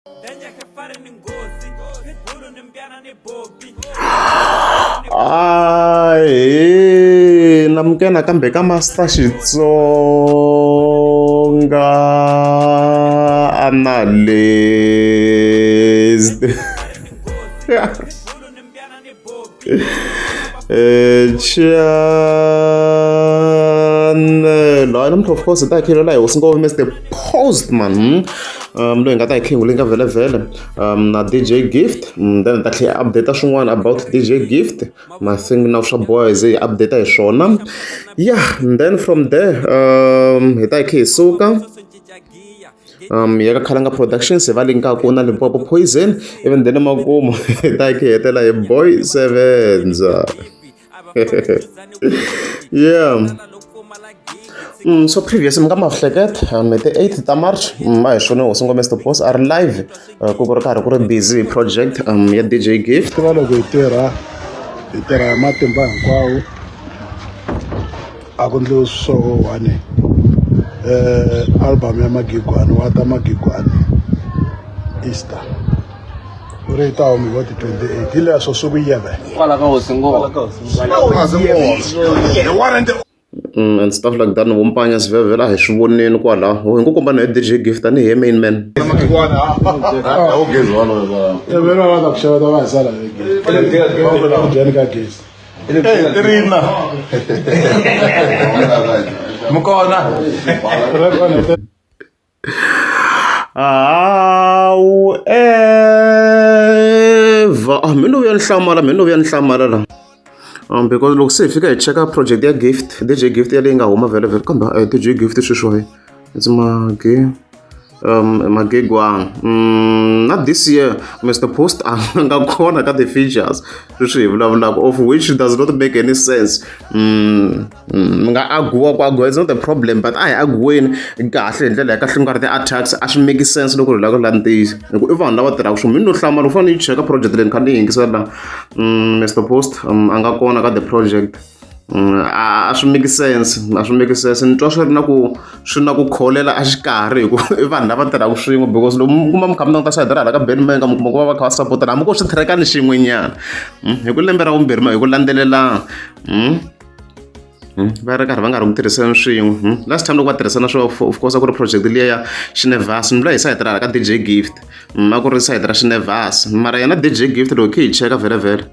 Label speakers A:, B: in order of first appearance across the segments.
A: Ai, namukela kambe ka Master Xitsonga analyst. Channel. Of course, that kilo like was going Mr. Postman. Loyi nga ta hi khengulinga vele na DJ Gift, then ta tlhela update swin'wana about DJ Gift, ma thing na swa boys hi update hi swona. Yeah, and then from there hi ta hi khe hi suka ya ka Khalanga Productions va linka ku na Limpopo Poison, even then makumu hi ta hi khe hetela hi Boy Sevens. Yeah. So previous mga mahleket the 8th ta March ma hi swona ho sunga Mr. Boss are live ku ku ri karhi ku ri busy project ya DJ Gift.
B: Va loko hi tirha matimba hinkwawo a ku ndliwi swo one album ya Magigwani wa ta Magigwani Easter u ri ta humi wa ti 28 ile swo swi kuyeve
C: kwala ka Hosingoma
A: And stuff like that. Wompanya svevela hi swi voneni kwala hi ngo komba na DJ Gift ani hi main man.
B: Vena va ta ku xava ta va hi sala vhiki ka gezi
C: rina mukona
A: However, mina uya ni hlamala la. Because loko se hi fika hi cheka project ya Gift, DJ Gift ya leyi nga huma vele kambe DJ Gift sweswo it's Magegwang. Not this year, Mr. Post anga khona ka the features leswi hi vulavulaka, of which does not make any sense. Nga agwa it's not the problem, but I agweni kahle hi ndlela ya kahle ku nga ri ti-attacks a swi make sense loko hi lava ku landisa hi ku i vanhu lava tirhaka swo mina no hlamala u fanele yi cheka project leyi ni kha ni yi yingisela Mr. Post anga kona ka the project. A swi make sense ni twa swi ri na ku kholela a xikarhi hi ku i vanhu lava tirhaka swin'we, because loko mi kuma mi kha mi languta sayiti ra hala ka Benmenga mi kuma ku va va kha va sapotana hambi ko swi thirekani xin'wenyana hi ku lembe ra vumbirhi hi ku landzelelana va ri karhi va nga ri ku tirhiseni swin'we. Last time loko va tirhisana swo of course a ku ri project liya ya Xinevas, ni vula hi sayiti ra hala ka DJ Gift a ku ri sayiti ra Xinevas, mara yena DJ Gift loko khe hi cheka vele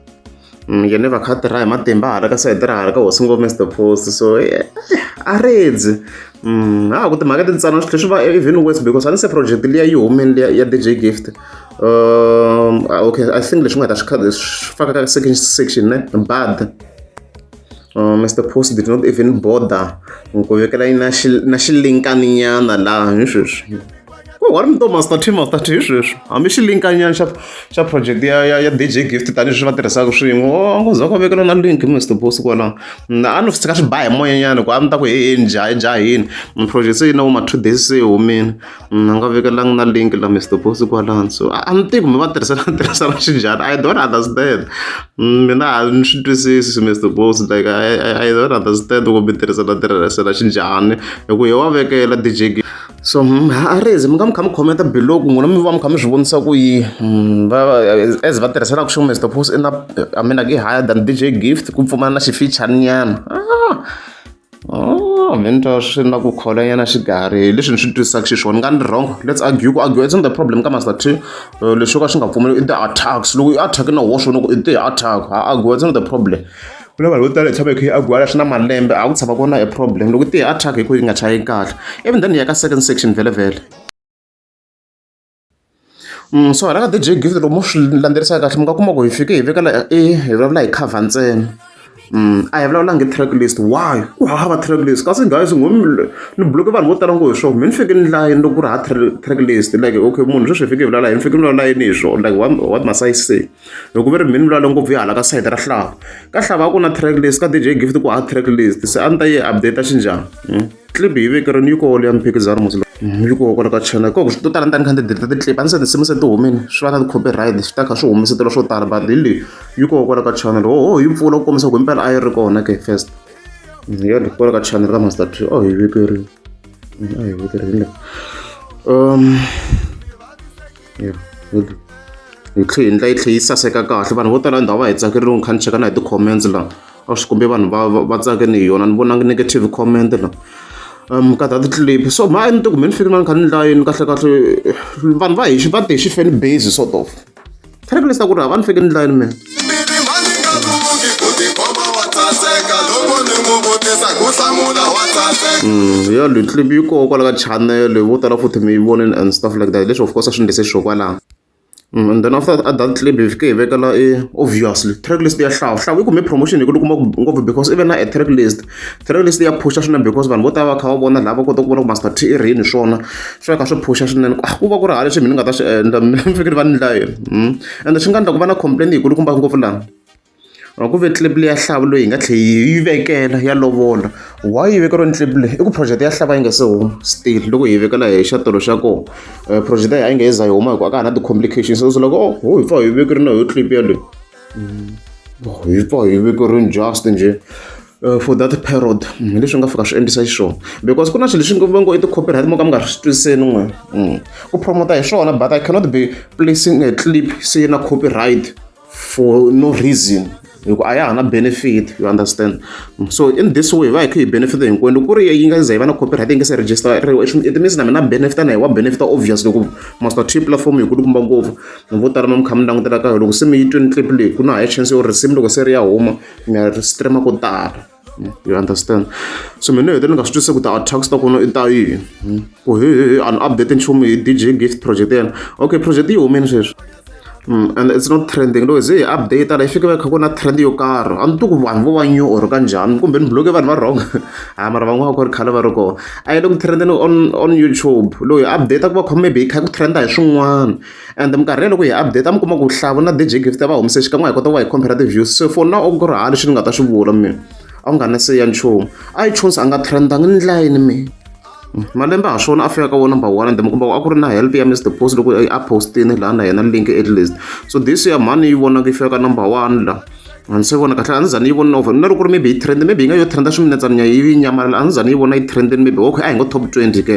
A: yene va kha tirha hi matimba hala ka sayiti ra hala ka Hosingoma Mr. Post, so a redzi ku timhaka tintsana swi tlhe swi va even worse because a ni se project liya yi humeni ya DJ Gift. Okay, I think leswi nga ta swi faka ka second section ne bad. Mr. Post did not even bother ku vekela na xilinkani nyana laha hi sweswi. Wa ri mito Master T hi sweswi hambi xilinkanyana xa project ya DJ Gift tani swi va tirhisaka swin'we ngo za ku vekela na link Mr. Post kwala a ni swi tshika swi ba hi moyanyana ku a mi ta ku jahini project se yi na ma 2 days se yi humini a nga vekelanga na link la Mr. Post kwalano, so a ni tivi kumbe va tirhisana xinjhani. I don't understand, mina a ni swi twisisi Mr. Post, like I don't understand ku mi tirhisana xinjhani hi ku hi wa vekela DJ Gift. So a rezi mi nga mi kha mi khomenta below ku n'wina mi va mi kha mi swi vonisa ku yi as va tirhisanaka swin'we Mr. Post I mean like higher than DJ Gift ku pfumala na xifeature nyana. Ni twa swi na ku khola nyana xikarhi leswi ni swi twisisaka xiswona. Nga ni wrong, let's argue ku argue it's not the problem ka Master T leswi ka swi nga pfumeli i ti-attacks loko i attack na wo swona ku i ti-attack argue it's not the problem. Ku na vanhu vo tala hi tshama hi kha hi agwala swi na malembe a ku tshama ku na a problem loko ti attack hi ku yi nga chayi kahle, even then hi ya ka second section vele. So hala ka DJ Gift loko mo swi landzerisaka kahle mi nga kuma ku hi fike hi vekela hi vulavula hi cover ntsena a hi vulavulanga hi track list. Why ku hava track list? Kasi guys ni bloke vanhu vo tala ngo hi swona mi ni fike ni layini loko ku ri ha track list, like okay munhu sweswi hi fike hi vulavula hi fike ni vulavula yini hi swona, like what must I say? Loko ve ri mi ni vulavula ngopfu hi hala ka sayiti ra Hlava ka Hlava ku na track list, ka DJ Gift ku ha track list, se a ni ta yi update xinjhani. Clip hi vekerini yi koho leya mphikizano musi yi koho kwala ka channel koko swi to tala ni ta ni kha ni delete ti-clip a ni se tinsimu se ti humini swi va na ti-copyright swi ta kha swi humesetela swo tala, but hi leyi yi koho kwala ka channel yi pfula ku kombisa ku himpela a yi ri kona ke first yo ni kwala ka channel ka Master T hi vekerini hi tlhe hi ndla yi tlhe yi saseka kahle vanhu vo tala ndhawu va hi tsakerile ni kha ni cheka na hi ti-comments laha a swi kombe vanhu va tsakeni hi yona ni vonanga negative comment laha ka that clip so ni ti kumeni fiki na ni kha ni ndlayini kahle vanhu va te hi xi-fan base sort of tracklist ku ri a va ni fiki ni ndlayini mina ya leyi clip yi koho kwala ka channel vo tala futhi mi yi vonini and stuff like that leswi of course a swi ndlise xo kwalaho and then after that clip hi fike hi vekela obviously tracklist ya hlawu yi kume promotion hi ku kuma ngopfu because even na a tracklist ya pusha swinene because vanhu vo tala va kha va vona laha va kota ku vona ku Master T i rini swona swi kha swi pusha swinene ku va ku ri hali leswi mina ni nga ta swi endla mina ni fikile va ni ndlayini and swi nga endla ku va na complaint hi kulukumba ngopfu laha ku ve clip leyi ya hlavu loyi hi nga tlhe yi vekela ya lovola why yi vekeriwa ni clip leyi i ku project ya hlava yi nga se huma still loko hi vekela hi xatolo xa kona project ya hi nga za yi huma hi ku a ka ha na ti-complications so loko hi pfa hi vekeri na hi clip yaleyo hi pfa hi vekerini just nje for that period hi leswi nga fika swi endlisa xiswona because ku na swilo leswi va ngo i ti-copyright mo ka mi nga swi twiseni n'we ku promota hi swona but I cannot be placing a clip se na copyright for no reason a ya ha na benefit you understand so in this way va hi kha hi benefit hinkwenu ku ri yi nga za yi va na copyright yi nga se register it means na mina benefit na hi wa benefit obvious loko Master T platform yi kulukumba ngopfu vo tala mi kha mi langutela ka loko se mi yi twini clip leyi ku na hi chance yo risimu loko se ri ya huma mi ya streama ko tala you understand so mina hi te ni nga swi twisisi ku ti-attacks ta kona i ta yini ku an update nchumu hi DJ Gift project yena okay project yi humeni sweswi and it's not trending loko ze hi update la yi fika va kha ku na trend yo karhi a ni twi ku vanhu vo va new or kanjhani kumbe ni bloke vanhu va wrong mara van'wana ku ri khale va ri kona a yi le ku trendeni on YouTube loko hi update ku va kha maybe hi kha ku trenda hi swin'wana and minkarhi loko hi update a mi kuma ku hlavu na DJ Gift va humise xikan'we hi kota ku va hi compare ti-views so for now ku ri hali leswi ni nga ta swi vula mina a wu nga na se ya nchumu iTunes a nga trendangi ni ndlayini mina malembe ha swona a fika ka wo number 1 and mi kuma a ku ri na help ya Mr Post loko a postini laha na yena link at least so this year mani yi vona ku yi fika ka number 1 la a ni se vona kahle a ni za ni yi vona over na loko ri maybe yi trend maybe yi nga yo trenda swiminetsana yi nyamalala a ni za ni yi vona yi trendini maybe okay a hi ngo top 20 ke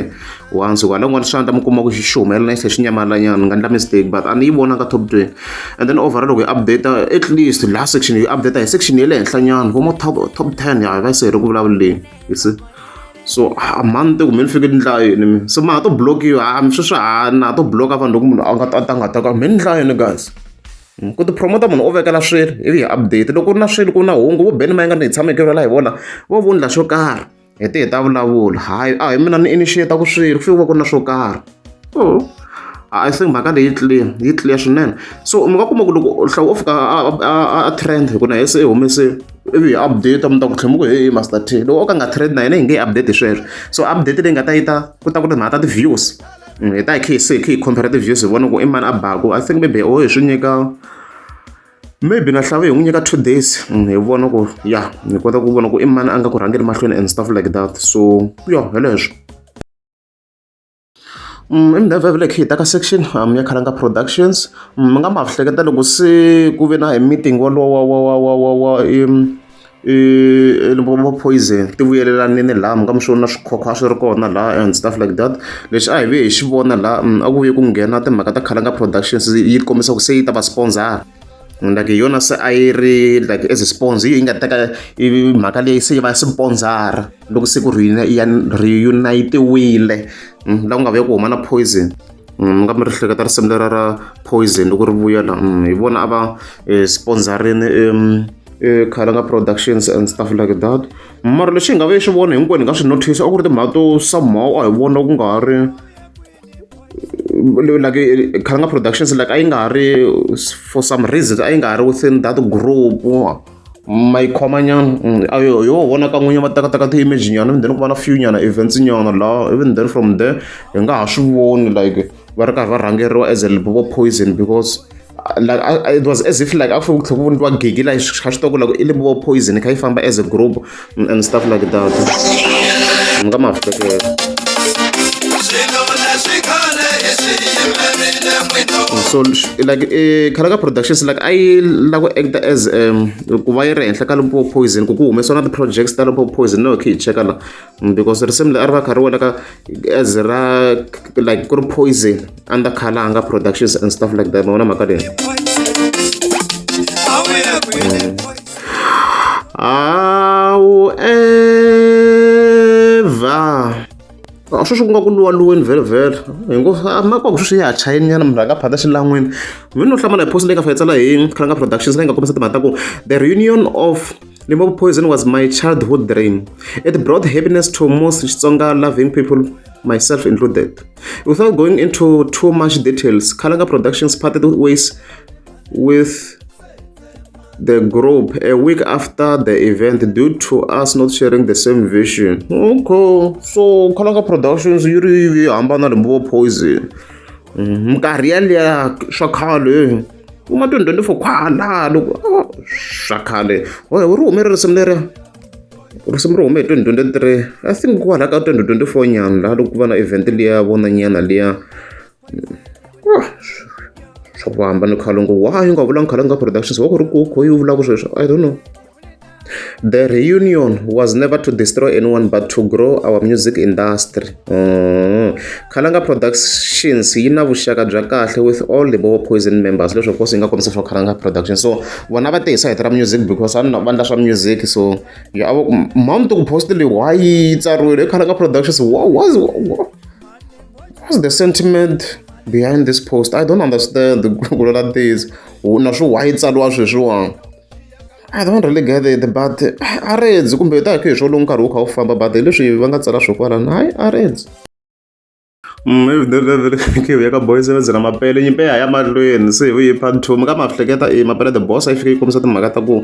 A: once kwala n'wana swi ta mi kuma ku xi humelela na xi nyamalanyana ni nga endla mistake but a ni yi vona ka top 20 and then overall loko yi update at least last section yi update hi section ya le henhla nyana vo mo top 10 ya va se ri ku vulavuleni you see so a month ku mi ni fike ndlayini so ma ha to blokiwa sweswi na to bloka vanhu loko munhu a nga ta ka mi ndlayini guys ku ti promota munhu o vekela swilo ivi hi update loko ku ri na swilo ku na hungu vo beni ma nga ni hi tshama hi kevela hi vona vo vundla swo karhi hi te hi ta vulavula hayi a hi mina ni initiate ku swilo ku fika ku ri na swo karhi I think mhaka leyi yi clear swinene so mi nga kuma ku loko hlawu o fika a trend hi ku na hi se hi humese ivi hi update mi ta ku tlhela mi ku hey Master T loko o ka nga trend na hina hi nge hi update sweswo so update leyi nga ta yi ta ku ta ku ri mhaka ta ti-views hi ta hi kha hi compare ti-views hi vona ku i mani a baku I think maybe hi swi nyika maybe na hlawu hi n'wi nyika 2 days hi vona ku ya hi kota ku vona ku i mani a nga ku rhangeli mahlweni and stuff like that so yo hi leswo imndavevele khe hi ta ka section ya Khalanga Productions mi nga ma hleketa loko se ku ve na hi meeting wa Poison ti vuyelelanini laha mi nga mi swona swikhokho swi ri kona laha and stuff like that leswi a hi ve hi xi vona laha a ku vuye ku nghena timhaka ta Khalanga Productions yi kombisa ku se yi ta va sponsor like yona se a yi ri like as a sponsor yi nga teka mhaka leyi se yi va sponsor loko se ku reunitiwile laha ku nga vuya ku huma na Poison mi nga mi ri hleketa risimu lera ra Poison loko ri vuyela hi vona a va sponsorini Khalanga Productions and stuff like that mara lexi hi nga ve xi vona hinkwenu hi nga swi notice a ku ri timhaka to somehow a hi vona ku nga ri like Khalanga Productions like a yi nga ri for some reason a yi nga ri within that group ma yi khoma nyana a yo vona ka n'winyi va tekateka ti-image nyana then ku va na few nyana events nyana laha even then from there hi nga ha swi voni like va ri karhi va rhangeriwa as a vo Poison because like it was as if like after ku tlhela ku voniwa gigi la swi swi to ku like i vo Poison kha yi famba as a group and stuff like that mi nga ma So like Kalanga Productions like I like act as ku va yi ri henhla ka Limpopo Poison ku humesiwa na ti-projects ta Limpopo Poison no khe hi cheka la because recently a ri va karhi wona ka as ra like ku ri Poison under Kalanga Productions and stuff like that mavona mhaka leyi however sweswi ku nga ku luwaluweni vhele makwaka sweswi ya ha chayini nyana munhu a nga phata xilangwini mi no hlamala hi post leyi nga fayetsela hi Kalanga Productions leyi nga kombisa timhaka ta ku the reunion of Limpopo Poison was my childhood dream. It brought happiness to most Xitsonga loving people, myself included. Without going into too much details, Kalanga Productions parted ways with the group a week after the event due to us not sharing the same vision. Okay, so Kalanga Productions yi ri hambana Limpopo Poison. Minkarhi yaliya swa khale uma 2024 khwala loko swa khale uri hume risimu leriya risimu ri hume hi 2023 I think kwala ka 2024 nyana laha loko ku va na event liya vona nyana liya swa ku hambana khale ngo why yi nga vulanga Kalanga Productions wa ku ri ku yi vulaka sweswo I don't know. The reunion was never to destroy anyone but to grow our music industry. Kalanga Productions yi na vuxaka bya kahle with all the Limpopo Poison members leswi of course yi nga kombisa swa Kalanga Productions so vona va te hi side ra music because va endla swa music so mount ku post leyi why yi tsariwile Kalanga Productions what's the sentiment behind this post? I don't understand ku lola this na swo why yi tsariwa sweswiwa I don't really get it but a redzi kumbe ta hi swo lowu nkarhi wu kha wu famba but leswi va nga tsala swo kwalana hayi a redzi ke ya ka Boy 7 na mapele nyimpe ya mahlweni se hi part 2 ka mahleketa mapele the boss a fika yi kombisa timhaka ta ku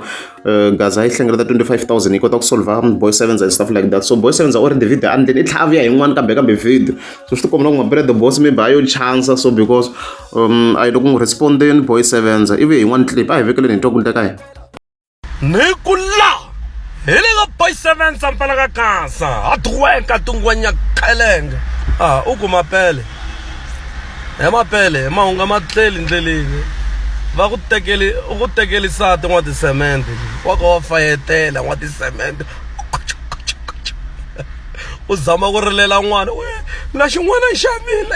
A: gaza yi hlengeleta 25,000 yi kota ku solve Boy 7 and stuff like that so Boy 7 already video and then i tlhaviya yin'wana kambe video so swi tikomba ku mapele the boss maybe ayo chance so because I don't respond in Boy 7 ivi yin'wana clip a hi vekele ni ntokunte ka yena
D: Nikula Helega Boy 7 sampala ka kansa atweka tungwanya khalenga uku mapele mahunga matleli ndleleni va ku tekeli sati n'wa ti-cement wa ka wa fayetela n'wa ti-cement u zama ku rilela n'wana na xin'wana xa mina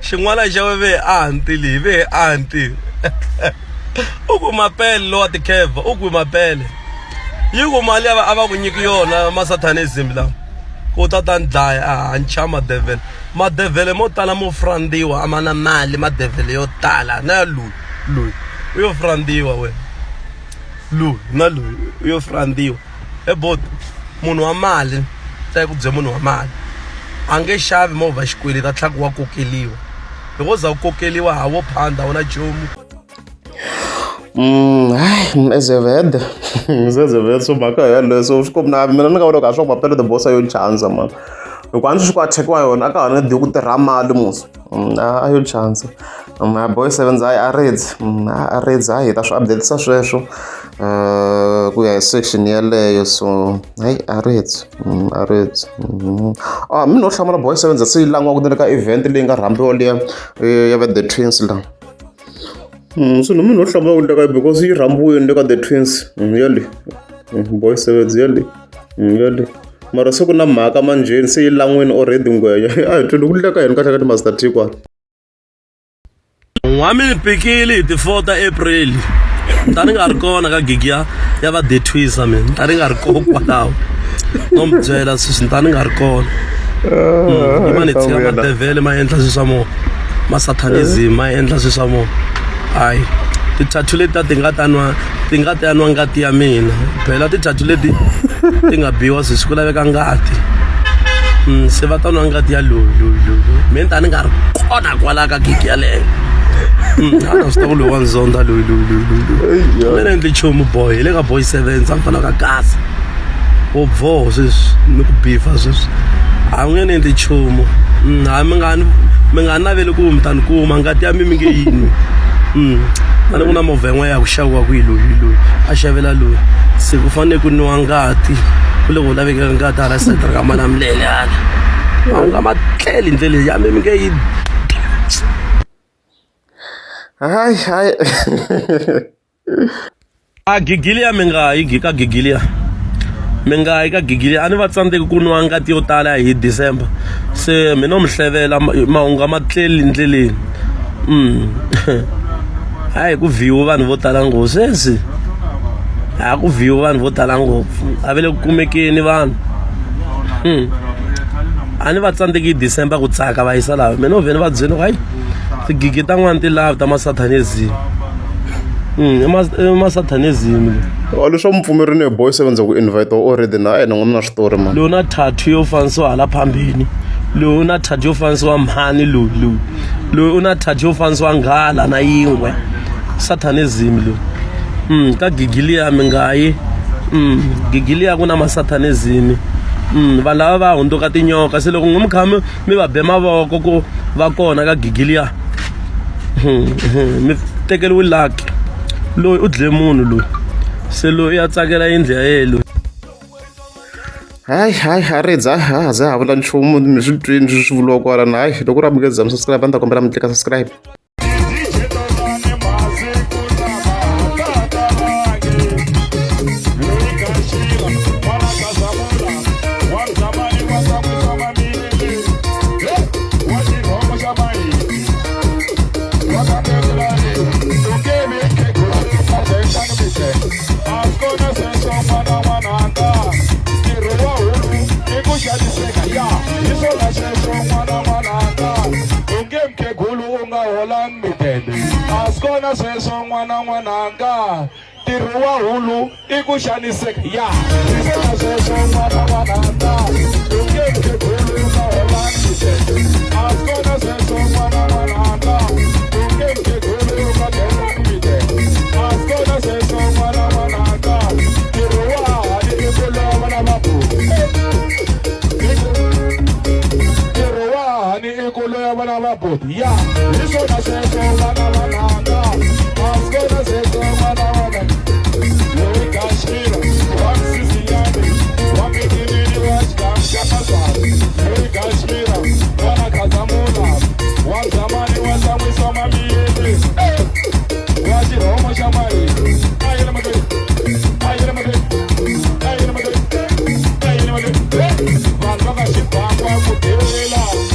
D: xin'wana xa we ve anti leyi ve anti uku mapele lo wa tikheva uku mapele yi ku mali a va ku nyiki yona masatanism lawa ku ta ta ndlaya a ncha madevele mo tala mo frandiwa a ma na mali madevele yo tala na loyi u yo frandiwa we loyi na loyi u yo frandiwa bot munhu wa mali ta ku bye munhu wa mali a nge xavi movha xikweleti a tlhaka wa kokeliwa loko za ku kokeliwa ha wo phanda u na chomu
A: Ezeved so mhaka yaleyo so swi komna mina ni nga vula ka swa ku mapele the boss ayo chance man loko a ndzi swi ku a thekiwa yona a ka ha ri di ku tirha mali musi ayo chance Boy 7 a redzi a heta swi updatesa sweswo ku ya hi section yaleyo so hayi a redzi mi no hlamula Boy 7 se yi langiwa ku ni le ka event leyi nga rhambiwa liya ya va the Twins la so no munhu o hlamula ku ndleka because yi rhambiwile le ka the Twins yale Boy 7 yale mara se ku na mhaka manjheni se yi lan'wini already ngweya a hi twini ku ndleka yini kahle ka ti-master t kwala
D: n'wami ni pikile hi ti 4 ta April ta ni nga ri kona ka gig ya va the Twins mina ta ni nga ri kona kwalaho no mi byela sweswi ta ni nga ri kona ima ni tshika madevhele ma endla swilo swa mo masatanism ma endla swilo swa mo hayi ti-tattoo leti ti nga ta yanwa ngati ya mina phela ti-tattoo leti ti nga biwa sweswi ku laveka ngati se va ta nwa ngati ya loyi mina ta ni nga ri kona kwala ka gig yaleyo a na swi ta ku loyi wa nzonda loyi mina endli chomu boy hi le ka Boy 7 sa mfana ka gasa wo boho sweswi ni ku bifa sweswi a nge ni endli chomu hayi mi nga naveli ku mi ta ni kuma ngati ya mi nge yinwi a ni ku na movha yin'we ya ku xaviwa kwihi loyi a xavela loyi se ku fanele ku niwa ngati ku le ku lavekeka ngati a ra setara ka mana milele hala a wu nga ma tleli ndleleni ya mi nge yi
A: hayi
D: a gigilia mi nga yi ka gigilia mi nga yi ka gigilia a ni va tsandzeki ku nwa ngati yo tala hi December se mina mi hlevela mahungu ma tleli ndleleni hayi ku vhiwa vanhu vo tala ngopfu sweswi a ku vhiwa vanhu vo tala ngopfu a ve le ku kumekeni vanhu a ni va tsandzeki hi December ku tsaka va yisa lava mina ovheni va byeni hayi tigigi ta n'wana ti lava ta masatanism masatanism
A: leswi va mupfumerini hi boy 7 ndza ku invite already na ni n'wana na switori mani
D: lowu na thathu yo fanisiwa hala phambeni lowu u na thathu yo fanisiwa mhani lowu u na thathu yo fanisiwa nghala na yingwe satanism lowu ka gigilia mi nga yi gigilia ku na masatanism vanhu lava va hundzuka tinyoka se loko mi kha mi va be mavoko ku va kona ka gigilia mi tekeriwi lucky loyi u dle munhu loyi se loyi ya tsakela yindlu ya yena loyi
A: hayi a ridza a za ha vula nchumu mi swi twini swi vuliwa kwala na hayi loko u ri mi nge za mi subscribe a ni ta kombela mi tlika subscribe
E: Askona seso mwananga tiruwa hulu ikushaniseka ya isona seso mwananga ungeke hulu na holandi askona seso mwananga ungeke hulu na telomide askona seso mwananga tiruwa ikula wana babu tiruwa ni ikula wana babu ya isona seso mwananga askona seso mwananga Kashmir, one Sicilian, one beginning, one Kashmir, one Kashmir, one Kazamula, one Zamani, one Zamani, Samami, Raji Roma Shamari, I am a good, I am a good, I am a good, I am a good, one Bagashi, one Putela.